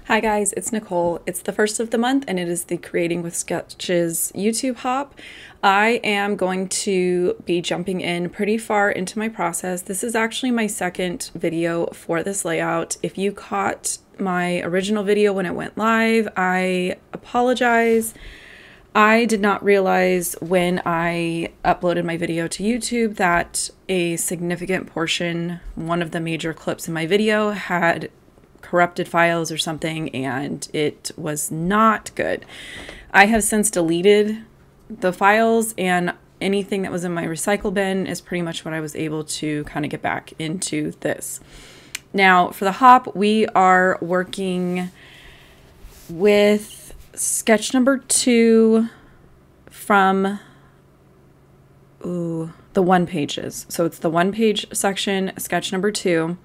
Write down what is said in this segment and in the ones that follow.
Hi guys, it's Nicole. It's the first of the month and it is the Creating with Sketches YouTube hop. I am going to be jumping in pretty far into my process. This is actually my second video for this layout. If you caught my original video when it went live, I apologize. I did not realize when I uploaded my video to YouTube that a significant portion, one of the major clips in my video, had corrupted files or something, and it was not good. I have since deleted the files, and anything that was in my recycle bin is pretty much what I was able to kind of get back into this. Now for the hop, we are working with sketch number 2 from the one pages. So it's the one page section, sketch number 2.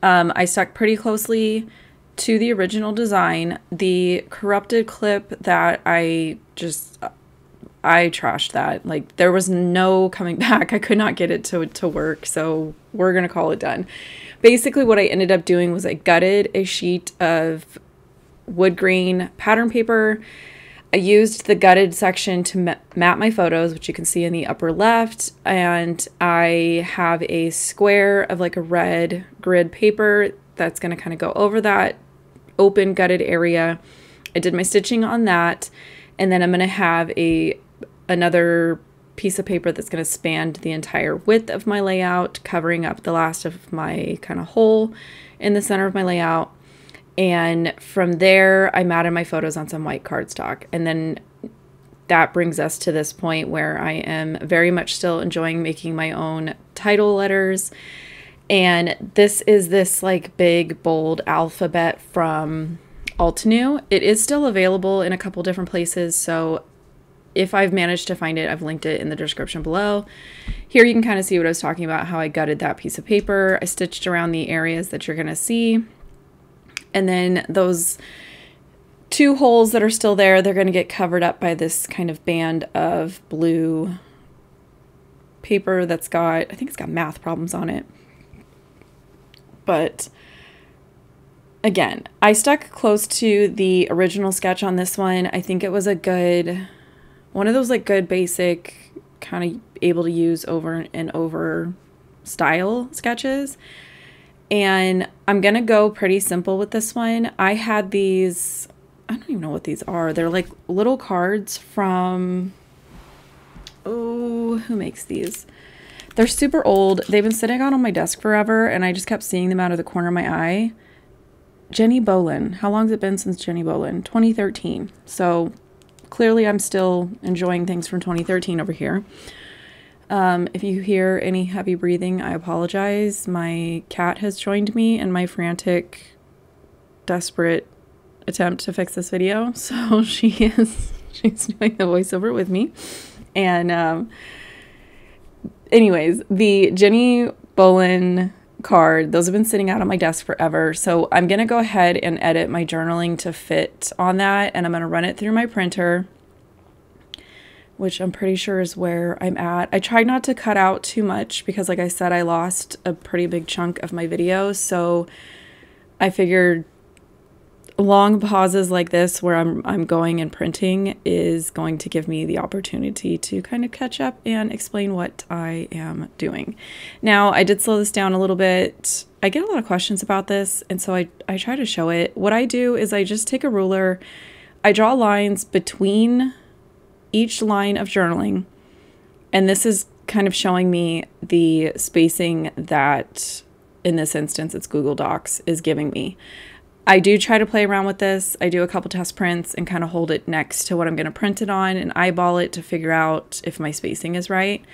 I stuck pretty closely to the original design. The corrupted clip that I trashed that. Like, there was no coming back. I could not get it to work, so we're gonna call it done. Basically what I ended up doing was I gutted a sheet of wood grain pattern paper. I used the gutted section to map my photos, which you can see in the upper left, and I have a square of like a red grid paper that's going to kind of go over that open gutted area. I did my stitching on that, and then I'm going to have another piece of paper that's going to span the entire width of my layout, covering up the last of my kind of hole in the center of my layout. And from there, I matted my photos on some white cardstock. And then that brings us to this point where I am very much still enjoying making my own title letters. And this is this like big, bold alphabet from Altenew. It is still available in a couple different places. So if I've managed to find it, I've linked it in the description below. Here you can kind of see what I was talking about, how I gutted that piece of paper. I stitched around the areas that you're going to see. And then those 2 holes that are still there, they're going to get covered up by this kind of band of blue paper that's got, I think it's got math problems on it. But again, I stuck close to the original sketch on this one. I think it was a good, one of those like good basic kind of able to use over and over style sketches. And I'm going to go pretty simple with this one. I had these, I don't even know what these are. They're like little cards from, who makes these? They're super old. They've been sitting out on my desk forever, and I just kept seeing them out of the corner of my eye. Jenny Bolin. How long has it been since Jenny Bolin? 2013. So clearly I'm still enjoying things from 2013 over here. If you hear any heavy breathing, I apologize. My cat has joined me in my frantic, desperate attempt to fix this video. So she's doing the voiceover with me. And anyways, the Jenny Bolin card, those have been sitting out on my desk forever. So I'm going to go ahead and edit my journaling to fit on that. And I'm going to run it through my printer, which I'm pretty sure is where I'm at. I tried not to cut out too much because, like I said, I lost a pretty big chunk of my video. So I figured long pauses like this where I'm going and printing is going to give me the opportunity to kind of catch up and explain what I am doing. Now, I did slow this down a little bit. I get a lot of questions about this, and so I try to show it. What I do is I just take a ruler, I draw lines between each line of journaling, and this is kind of showing me the spacing that, in this instance, it's Google Docs, is giving me. I do try to play around with this. I do a couple test prints and kind of hold it next to what I'm going to print it on and eyeball it to figure out if my spacing is right.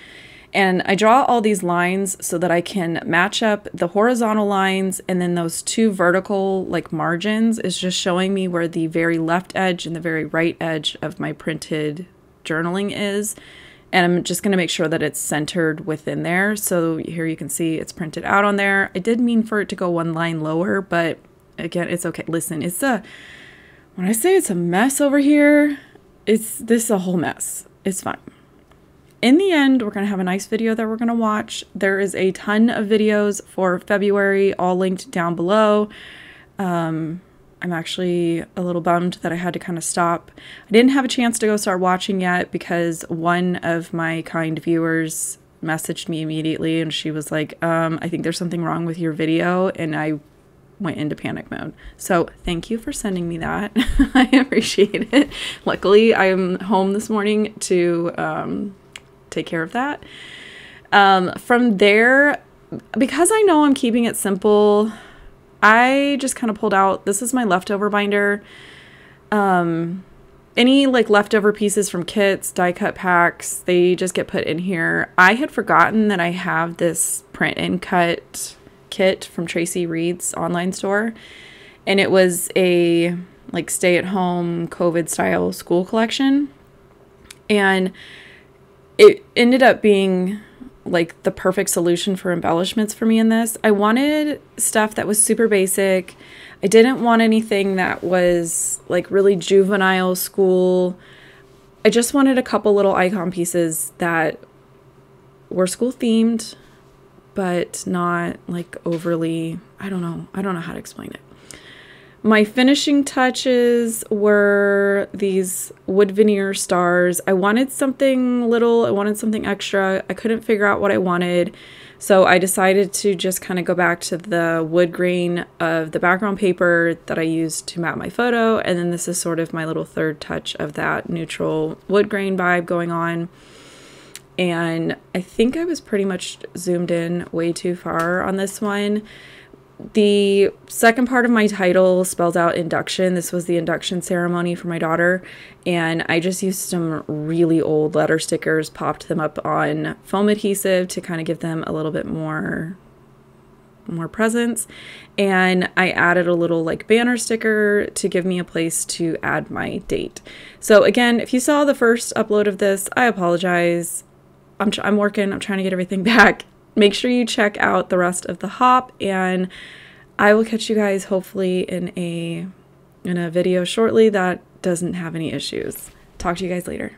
And I draw all these lines so that I can match up the horizontal lines, and then those 2 vertical like margins is just showing me where the very left edge and the very right edge of my printed journaling is, and I'm just going to make sure that it's centered within there. So here you can see it's printed out on there. I did mean for it to go 1 line lower, but again, it's okay. Listen, when I say it's a mess over here, this is a whole mess. It's fine. In the end, we're going to have a nice video that we're going to watch. There is a ton of videos for February, all linked down below. I'm actually a little bummed that I had to kind of stop. I didn't have a chance to go start watching yet because one of my kind viewers messaged me immediately and she was like, I think there's something wrong with your video, and I went into panic mode. So thank you for sending me that. I appreciate it. Luckily, I am home this morning to take care of that. From there, because I know I'm keeping it simple, I just kind of pulled out, this is my leftover binder. Any like leftover pieces from kits, die cut packs, they just get put in here. I had forgotten that I have this print and cut kit from Tracy Reed's online store, and it was a like stay at home COVID style school collection, and it ended up being like the perfect solution for embellishments for me in this. I wanted stuff that was super basic. I didn't want anything that was like really juvenile school. I just wanted a couple little icon pieces that were school themed, but not like overly, I don't know how to explain it. My finishing touches were these wood veneer stars. I wanted something little, I wanted something extra. I couldn't figure out what I wanted. So I decided to just kind of go back to the wood grain of the background paper that I used to map my photo. And then this is sort of my little third touch of that neutral wood grain vibe going on. And I think I was pretty much zoomed in way too far on this one. The second part of my title spells out induction. This was the induction ceremony for my daughter, and I just used some really old letter stickers, popped them up on foam adhesive to kind of give them a little bit more presence, and I added a little like banner sticker to give me a place to add my date. So again, if you saw the first upload of this, I apologize. I'm working, I'm trying to get everything back. Make sure you check out the rest of the hop, and I will catch you guys hopefully in a video shortly that doesn't have any issues. Talk to you guys later.